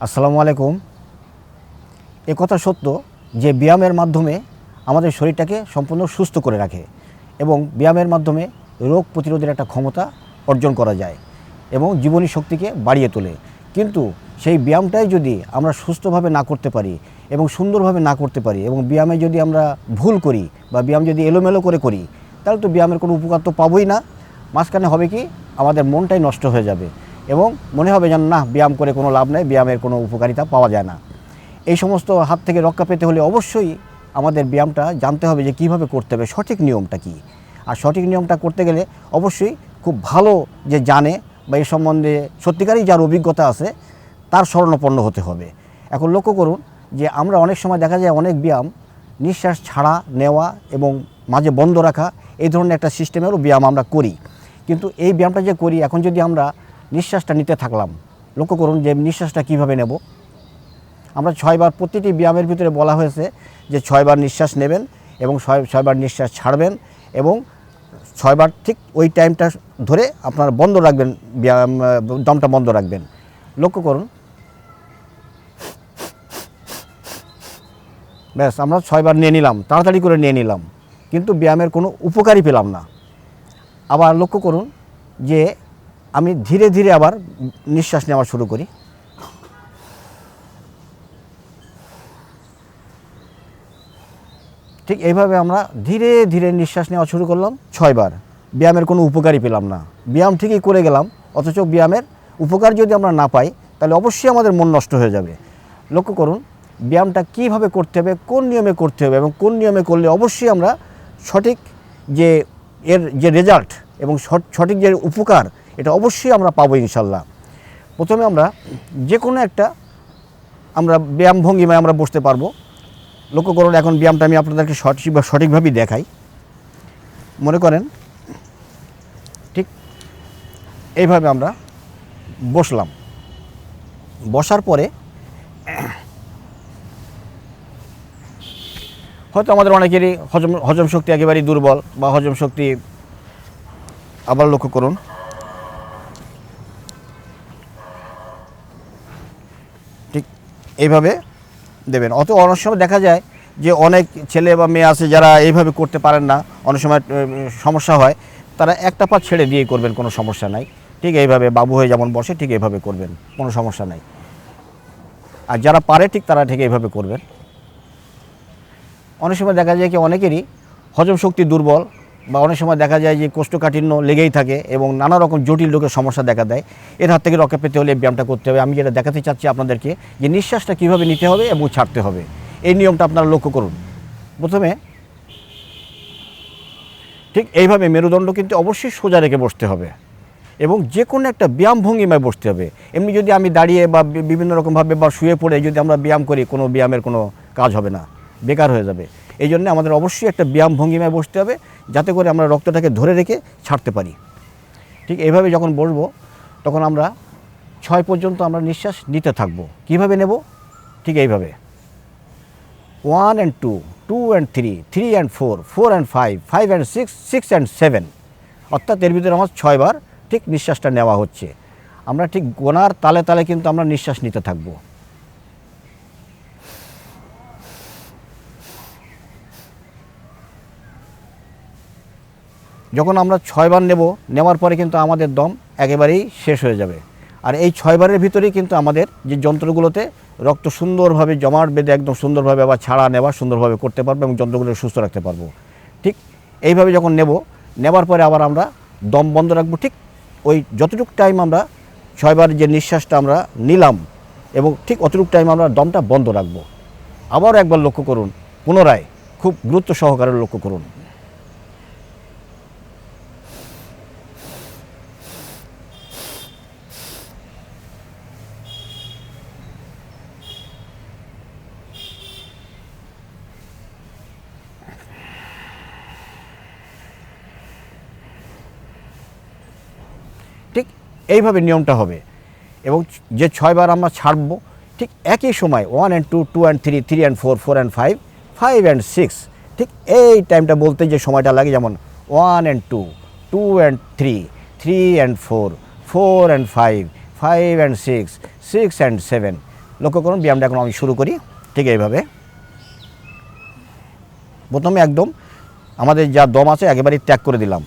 আসসালামু আলাইকুম। এ কথা সত্য যে ব্যায়ামের মাধ্যমে আমাদের শরীরটাকে সম্পূর্ণ সুস্থ করে রাখে এবং ব্যায়ামের মাধ্যমে রোগ প্রতিরোধের একটা ক্ষমতা অর্জন করা যায় এবং জীবনী শক্তিকে বাড়িয়ে তোলে। কিন্তু সেই ব্যায়ামটাই যদি আমরা সুস্থভাবে না করতে পারি এবং সুন্দরভাবে না করতে পারি এবং ব্যায়ামে যদি আমরা ভুল করি বা ব্যায়াম যদি এলোমেলো করে করি, তাহলে তো ব্যায়ামের কোনো উপকার তো পাবোই না। মাঝখানে হবে কি, আমাদের মনটাই নষ্ট হয়ে যাবে এবং মনে হবে যেন না, ব্যায়াম করে কোনো লাভ নেই, ব্যায়ামের কোনো উপকারিতা পাওয়া যায় না। এই সমস্ত হাত থেকে রক্ষা পেতে হলে অবশ্যই আমাদের ব্যায়ামটা জানতে হবে যে কীভাবে করতে হবে, সঠিক নিয়মটা কী। আর সঠিক নিয়মটা করতে গেলে অবশ্যই খুব ভালো যে জানে বা এই সম্বন্ধে সত্যিকারই যার অভিজ্ঞতা আছে তার শরণাপন্ন হতে হবে। এখন লক্ষ্য করুন যে আমরা অনেক সময় দেখা যায় অনেক ব্যায়াম নিঃশ্বাস ছাড়া নেওয়া এবং মাঝে বন্ধ রাখা, এই ধরনের একটা সিস্টেমেরও ব্যায়াম আমরা করি। কিন্তু এই ব্যায়ামটা যে করি, এখন যদি আমরা নিঃশ্বাসটা নিতে থাকলাম, লক্ষ্য করুন যে নিঃশ্বাসটা কীভাবে নেব। আমরা 6 বার, প্রতিটি ব্যায়ামের ভিতরে বলা হয়েছে যে 6 বার নিঃশ্বাস নেবেন এবং 6 বার নিঃশ্বাস ছাড়বেন এবং 6 বার ঠিক ওই টাইমটা ধরে আপনারা বন্ধ রাখবেন, ব্যায়াম দমটা বন্ধ রাখবেন। লক্ষ্য করুন, ব্যাস আমরা 6 বার নিয়ে নিলাম, তাড়াতাড়ি করে নিয়ে নিলাম, কিন্তু ব্যায়ামের কোনো উপকারই পেলাম না। আবার লক্ষ্য করুন যে আমি ধীরে ধীরে আবার নিঃশ্বাস নেওয়া শুরু করি। ঠিক এইভাবে আমরা ধীরে ধীরে নিঃশ্বাস নেওয়া শুরু করলাম 6 বার। ব্যায়ামের কোনো উপকারই পেলাম না। ব্যায়াম ঠিকই করে গেলাম, অথচ ব্যায়ামের উপকার যদি আমরা না পাই তাহলে অবশ্যই আমাদের মন নষ্ট হয়ে যাবে। লক্ষ্য করুন ব্যায়ামটা কীভাবে করতে হবে, কোন নিয়মে করতে হবে এবং কোন নিয়মে করলে অবশ্যই আমরা সঠিক যে এর যে রেজাল্ট এবং সঠিক যে উপকার, এটা অবশ্যই আমরা পাবো ইনশাল্লাহ। প্রথমে আমরা যে কোনো একটা আমরা ব্যায়াম ভঙ্গিমায় আমরা বসতে পারবো। লক্ষ্য করুন, এখন ব্যায়ামটা আমি আপনাদেরকে সঠিকভাবেই দেখাই। মনে করেন ঠিক এইভাবে আমরা বসলাম। বসার পরে হয়তো আমাদের অনেকেরই হজম শক্তি একেবারেই দুর্বল বা হজম শক্তি, আবার লক্ষ্য করুন ঠিক এইভাবে দেবেন। অনেক সময় দেখা যায় যে অনেক ছেলে বা মেয়ে আছে যারা এইভাবে করতে পারেন না, অনেক সময় সমস্যা হয়, তারা একটা পা ছেড়ে দিয়ে করবেন, কোনো সমস্যা নাই। ঠিক এইভাবে বাবু হয়ে যেমন বসে ঠিক এইভাবে করবেন, কোনো সমস্যা নাই। আর যারা পারে ঠিক তারা ঠিক এইভাবে করবেন। অনেক সময় দেখা যায় কি অনেকেরই হজম শক্তি দুর্বল বা অনেক সময় দেখা যায় যে কোষ্ঠকাঠিন্য লেগেই থাকে এবং নানা রকম জটিল রোগের সমস্যা দেখা দেয়। এর হাত থেকে রক্ষা পেতে হলে ব্যায়ামটা করতে হবে। আমি যেটা দেখাতে চাচ্ছি আপনাদেরকে যে নিঃশ্বাসটা কীভাবে নিতে হবে এবং ছাড়তে হবে, এই নিয়মটা আপনারা লক্ষ্য করুন। প্রথমে ঠিক এইভাবে মেরুদণ্ড কিন্তু অবশ্যই সোজা রেখে বসতে হবে এবং যে কোনো একটা ব্যায়াম ভঙ্গিমায় বসতে হবে। এমনি যদি আমি দাঁড়িয়ে বা বিভিন্ন রকমভাবে বা শুয়ে পড়ে যদি আমরা ব্যায়াম করি, কোনো ব্যায়ামের কোনো কাজ হবে না, বেকার হয়ে যাবে। এই জন্য আমাদের অবশ্যই একটা ব্যায়াম ভঙ্গিমায় বসতে হবে, যাতে করে আমরা রক্তটাকে ধরে রেখে ছাড়তে পারি। ঠিক এইভাবে যখন বসবো তখন আমরা 6 পর্যন্ত আমরা নিঃশ্বাস নিতে থাকবো। কীভাবে নেব? ঠিক এইভাবে 1 and 2, 2 and 3, 3 and 4, 4 and 5, 5 and 6, 6 and 7, অর্থাৎ এর ভিতরে আমার 6 বার ঠিক নিঃশ্বাসটা নেওয়া হচ্ছে। আমরা ঠিক গোনার তালে তালে কিন্তু আমরা নিঃশ্বাস নিতে থাকবো। যখন আমরা 6 বার নেওয়ার পরে কিন্তু আমাদের দম একেবারেই শেষ হয়ে যাবে। আর এই 6 বারের ভিতরেই কিন্তু আমাদের যে যন্ত্রগুলোতে রক্ত সুন্দরভাবে জমাট বেঁধে একদম সুন্দরভাবে আবার ছাড়া নেওয়া সুন্দরভাবে করতে পারবো এবং যন্ত্রগুলো সুস্থ রাখতে পারবো। ঠিক এইভাবে যখন নেওয়ার পরে আবার আমরা দম বন্ধ রাখবো। ঠিক ওই যতটুকু টাইম আমরা 6 বার যে নিঃশ্বাসটা আমরা নিলাম এবং ঠিক অতটুকু টাইম আমরা দমটা বন্ধ রাখবো। আবার একবার লক্ষ্য করুন, পুনরায় খুব গুরুত্ব সহকারে লক্ষ্য করুন। ঠিক এইভাবে নিয়মটা হবে এবং যে 6 বার আমরা ছাড়বো ঠিক একই সময় 1 and 2, 2 and 3, 3 and 4, 4 and 5, 5 and 6, ঠিক এই টাইমটা বলতে যে সময়টা লাগে, যেমন 1 and 2, 2 and 3, 3 and 4, 4 and 5, 5 and 6, 6 and 7, লক্ষ্য করুন ব্যায়ামটা এখন আমি শুরু করি ঠিক এইভাবে। প্রথমে একদম আমাদের যা দম আছে একেবারেই ত্যাগ করে দিলাম।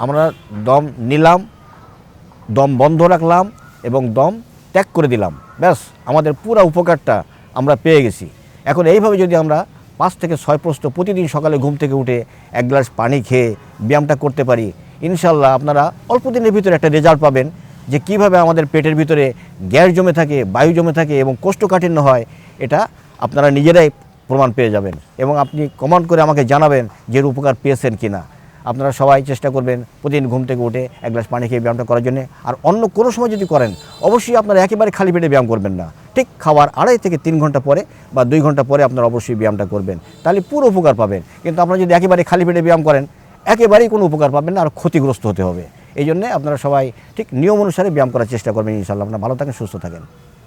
আমরা দম নিলাম, দম বন্ধ রাখলাম এবং দম ত্যাগ করে দিলাম, ব্যাস আমাদের পুরো উপকারটা আমরা পেয়ে গেছি। এখন এইভাবে যদি আমরা 5 থেকে 6 প্রস্থ প্রতিদিন সকালে ঘুম থেকে উঠে 1 গ্লাস পানি খেয়ে ব্যায়ামটা করতে পারি, ইনশাল্লাহ আপনারা অল্প দিনের ভিতরে একটা রেজাল্ট পাবেন যে কিভাবে আমাদের পেটের ভিতরে গ্যাস জমে থাকে, বায়ু জমে থাকে এবং কোষ্ঠকাঠিন্য হয়, এটা আপনারা নিজেরাই প্রমাণ পেয়ে যাবেন এবং আপনি কমেন্ট করে আমাকে জানাবেন যে এর উপকার পেয়েছেন কি না। আপনারা সবাই চেষ্টা করবেন প্রতিদিন ঘুম থেকে উঠে 1 গ্লাস পানি খেয়ে ব্যায়ামটা করার জন্য। আর অন্য কোনো সময় যদি করেন অবশ্যই আপনারা একেবারে খালি পেটে ব্যায়াম করবেন না, ঠিক খাওয়ার 2.5 থেকে 3 ঘন্টা পরে বা 2 ঘন্টা পরে আপনারা অবশ্যই ব্যায়ামটা করবেন, তাহলে পুরো উপকার পাবেন। কিন্তু আপনারা যদি একেবারে খালি পেটে ব্যায়াম করেন একেবারেই কোনো উপকার পাবেন না, আর ক্ষতিগ্রস্ত হতে হবে। এই জন্যে আপনারা সবাই ঠিক নিয়ম অনুসারে ব্যায়াম করার চেষ্টা করবেন। ইনশাআল্লাহ আপনারা ভালো থাকেন, সুস্থ থাকেন।